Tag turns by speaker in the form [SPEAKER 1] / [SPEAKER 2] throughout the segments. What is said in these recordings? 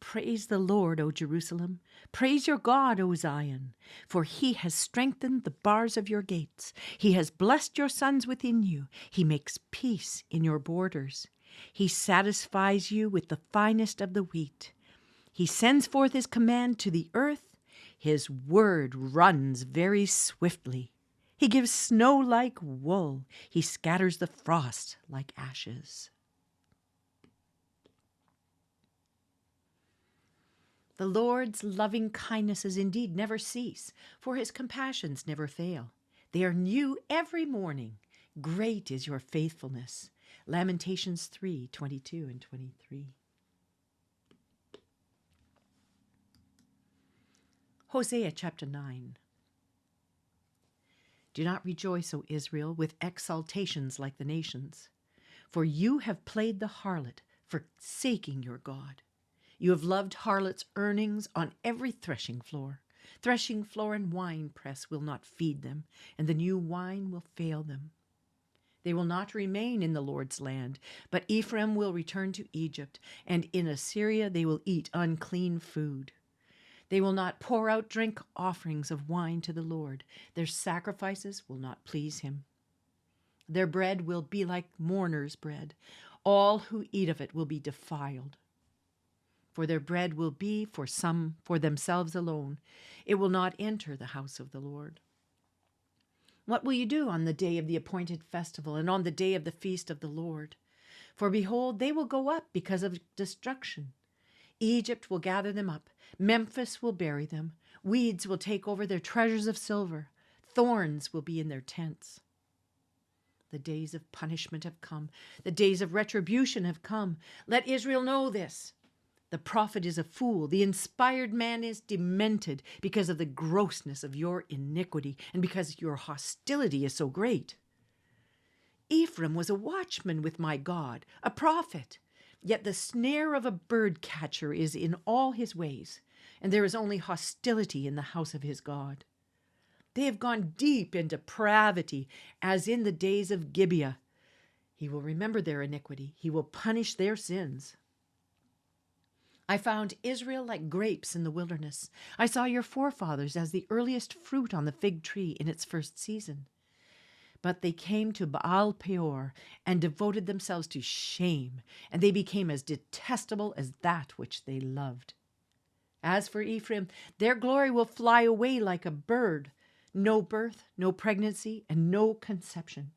[SPEAKER 1] Praise the Lord, O Jerusalem. Praise your God, O Zion. For he has strengthened the bars of your gates. He has blessed your sons within you. He makes peace in your borders. He satisfies you with the finest of the wheat. He sends forth his command to the earth. His word runs very swiftly. He gives snow like wool. He scatters the frost like ashes. The Lord's loving kindnesses indeed never cease, for his compassions never fail. They are new every morning. Great is your faithfulness. Lamentations 3:22 and 23. Hosea chapter 9. Do not rejoice, O Israel, with exaltations like the nations, for you have played the harlot, forsaking your God. You have loved harlots' earnings on every threshing floor. Threshing floor and wine press will not feed them, and the new wine will fail them. They will not remain in the Lord's land, but Ephraim will return to Egypt, and in Assyria they will eat unclean food. They will not pour out drink offerings of wine to the Lord. Their sacrifices will not please him. Their bread will be like mourners' bread. All who eat of it will be defiled. For their bread will be for themselves alone. It will not enter the house of the Lord. What will you do on the day of the appointed festival and on the day of the feast of the Lord? For behold, they will go up because of destruction. Egypt will gather them up. Memphis will bury them. Weeds will take over their treasures of silver. Thorns will be in their tents. The days of punishment have come. The days of retribution have come. Let Israel know this. The prophet is a fool. The inspired man is demented because of the grossness of your iniquity and because your hostility is so great. Ephraim was a watchman with my God, a prophet. Yet the snare of a bird catcher is in all his ways, and there is only hostility in the house of his God. They have gone deep in depravity, as in the days of Gibeah. He will remember their iniquity. He will punish their sins. I found Israel like grapes in the wilderness. I saw your forefathers as the earliest fruit on the fig tree in its first season. But they came to Baal Peor and devoted themselves to shame, and they became as detestable as that which they loved. As for Ephraim, their glory will fly away like a bird. No birth, no pregnancy, and no conception.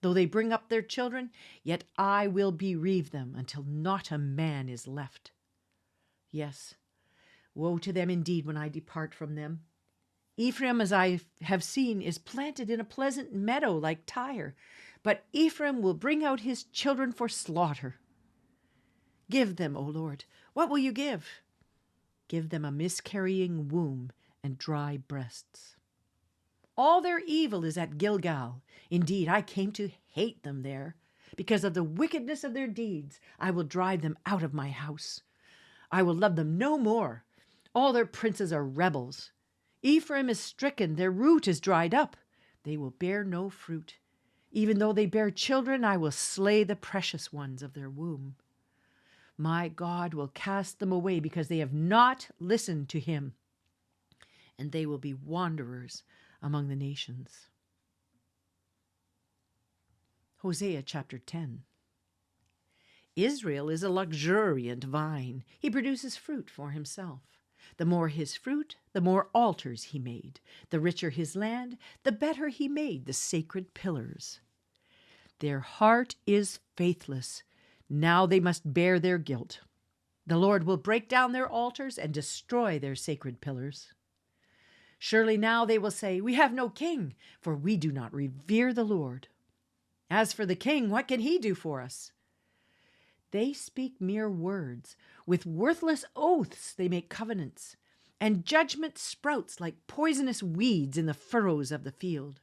[SPEAKER 1] Though they bring up their children, yet I will bereave them until not a man is left. Yes, woe to them indeed when I depart from them. Ephraim, as I have seen, is planted in a pleasant meadow like Tyre, but Ephraim will bring out his children for slaughter. Give them, O Lord, what will you give? Give them a miscarrying womb and dry breasts. All their evil is at Gilgal. Indeed, I came to hate them there. Because of the wickedness of their deeds, I will drive them out of my house. I will love them no more. All their princes are rebels. Ephraim is stricken, their root is dried up. They will bear no fruit. Even though they bear children, I will slay the precious ones of their womb. My God will cast them away because they have not listened to him, and they will be wanderers among the nations. Hosea chapter 10. Israel is a luxuriant vine. He produces fruit for himself. The more his fruit, the more altars he made. The richer his land, the better he made the sacred pillars. Their heart is faithless. Now they must bear their guilt. The Lord will break down their altars and destroy their sacred pillars. Surely now they will say, we have no king, for we do not revere the Lord. As for the king, what can he do for us? They speak mere words. With worthless oaths they make covenants, and judgment sprouts like poisonous weeds in the furrows of the field.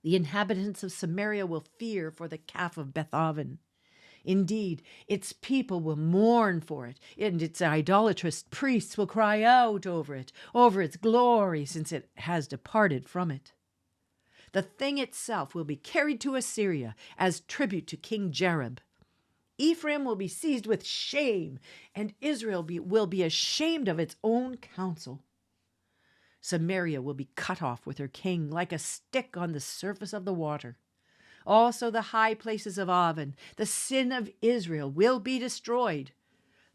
[SPEAKER 1] The inhabitants of Samaria will fear for the calf of Bethaven. Indeed, its people will mourn for it, and its idolatrous priests will cry out over its glory, since it has departed from it. The thing itself will be carried to Assyria as tribute to King Jareb. Ephraim will be seized with shame, and Israel will be ashamed of its own counsel. Samaria will be cut off with her king like a stick on the surface of the water. Also the high places of Aven, the sin of Israel, will be destroyed.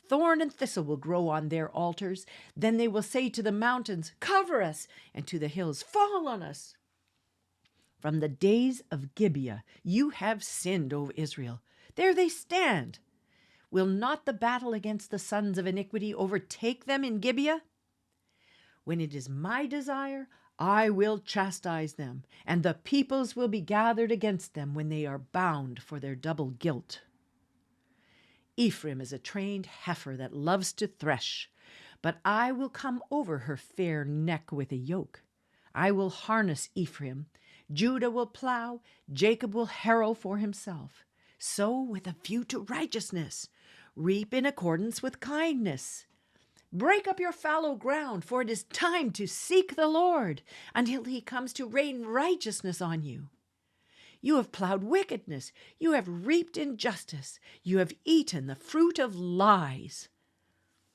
[SPEAKER 1] Thorn and thistle will grow on their altars. Then they will say to the mountains, "Cover us," and to the hills, "Fall on us." From the days of Gibeah you have sinned, O Israel. There they stand. Will not the battle against the sons of iniquity overtake them in Gibeah? When it is my desire, I will chastise them, and the peoples will be gathered against them when they are bound for their double guilt. Ephraim is a trained heifer that loves to thresh, but I will come over her fair neck with a yoke. I will harness Ephraim. Judah will plow, Jacob will harrow for himself. Sow with a view to righteousness. Reap in accordance with kindness. Break up your fallow ground, for it is time to seek the Lord until he comes to rain righteousness on you. You have plowed wickedness. You have reaped injustice. You have eaten the fruit of lies.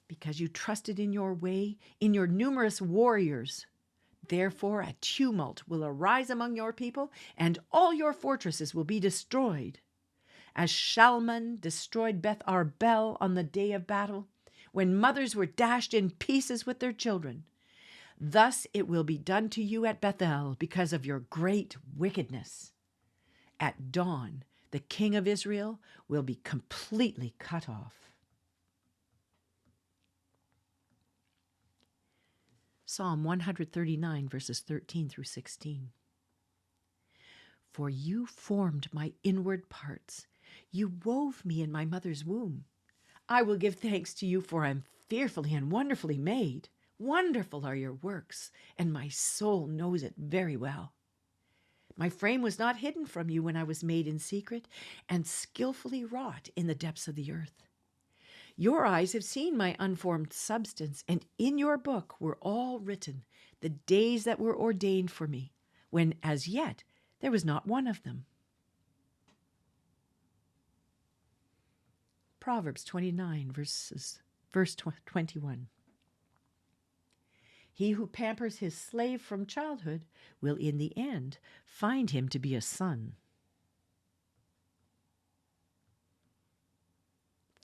[SPEAKER 1] Because you trusted in your way, in your numerous warriors. Therefore a tumult will arise among your people, and all your fortresses will be destroyed. As Shalman destroyed Beth Arbel on the day of battle, when mothers were dashed in pieces with their children. Thus it will be done to you at Bethel because of your great wickedness. At dawn, the king of Israel will be completely cut off. Psalm 139, verses 13 through 16. For you formed my inward parts. You wove me in my mother's womb. I will give thanks to you, for I am fearfully and wonderfully made. Wonderful are your works, and my soul knows it very well. My frame was not hidden from you when I was made in secret and skillfully wrought in the depths of the earth. Your eyes have seen my unformed substance, and in your book were all written the days that were ordained for me, when as yet there was not one of them. Proverbs 29, verse 21. He who pampers his slave from childhood will in the end find him to be a son.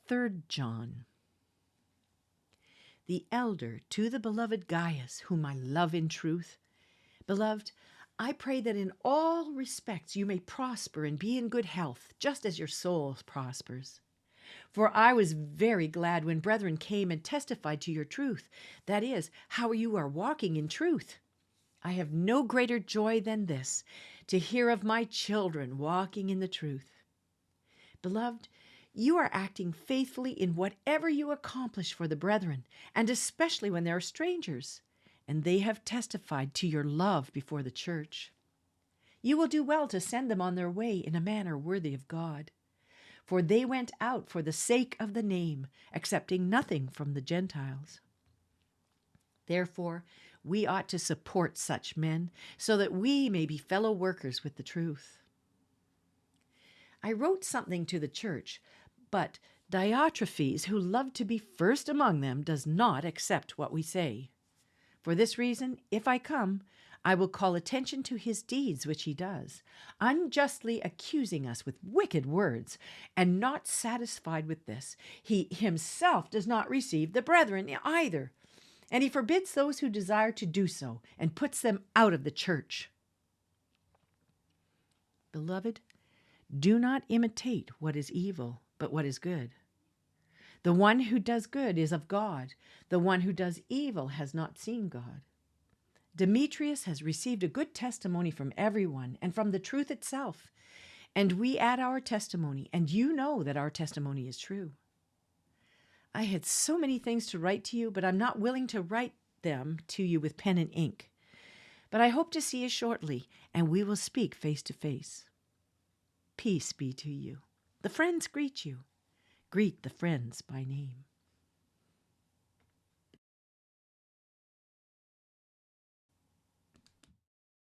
[SPEAKER 1] 3 John. The elder to the beloved Gaius, whom I love in truth. Beloved, I pray that in all respects you may prosper and be in good health, just as your soul prospers. For I was very glad when brethren came and testified to your truth, that is, how you are walking in truth. I have no greater joy than this, to hear of my children walking in the truth. Beloved, you are acting faithfully in whatever you accomplish for the brethren, and especially when they are strangers, and they have testified to your love before the church. You will do well to send them on their way in a manner worthy of God. For they went out for the sake of the name, accepting nothing from the Gentiles. Therefore, we ought to support such men, so that we may be fellow workers with the truth. I wrote something to the church, but Diotrephes, who loved to be first among them, does not accept what we say. For this reason, if I come, I will call attention to his deeds which he does, unjustly accusing us with wicked words, and not satisfied with this, he himself does not receive the brethren either, and he forbids those who desire to do so, and puts them out of the church. Beloved, do not imitate what is evil, but what is good. The one who does good is of God. The one who does evil has not seen God. Demetrius has received a good testimony from everyone and from the truth itself, and we add our testimony, and you know that our testimony is true. I had so many things to write to you, but I'm not willing to write them to you with pen and ink. But I hope to see you shortly, and we will speak face to face. Peace be to you. The friends greet you. Greet the friends by name.